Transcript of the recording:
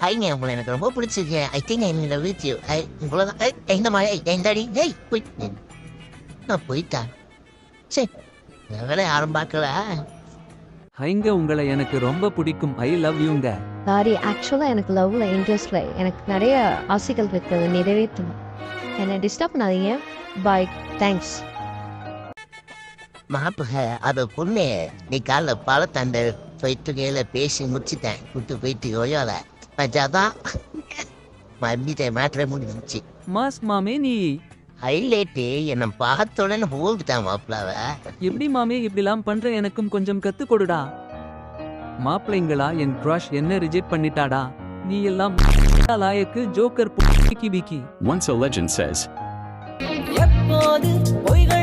ஹைங்க உங்களை எனக்கு ரொம்ப பிடிச்சிருக்கு. I think I love with you. இவ்வளோதான். இந்த மாதிரி எந்தாடி போய் நான் போயிட்டேன். சரி வேலை யாரும் பார்க்கல. ஹைங்க உங்களை எனக்கு ரொம்ப பிடிக்கும். ஐ லவ் யூங்க. சாரி, ஆக்சுவலாக எனக்கு லவ்வில் இன்ட்ரெஸ்ட்ல எனக்கு நிறைய ஆசைகள் இருக்குது, நிறைவேற்றணும். என்னை டிஸ்டர்ப் பண்ணாதீங்க. பாய், தேங்க்ஸ். மாப்புக அது பொண்ணு நீ காலைல பழத்தண்டு போயிட்டு கையில பேசி முடிச்சுட்டேன். விட்டு போயிட்டு யோயோல மஜாதான் மறுபடியும் மேட்ரே முடிஞ்சிச்சு. மாஸ் மாமே நீ ஹைலைட்டு என்னை பார்த்த உடனே ஹோல்டுட்டான் மாப்பிளாவ. எப்படி மாமே இப்படிலாம் பண்ற? எனக்கும் கொஞ்சம் கத்து கொடுடா. மாப்பிள்ளைங்களா என் க்ரஷ் என்ன ரிஜெக்ட் பண்ணிட்டாடா. நீ எல்லாம் லாயக்கு ஜோக்கர் பிக்கி பிக்கி. Once a legend says. எப்போது பொய்கள்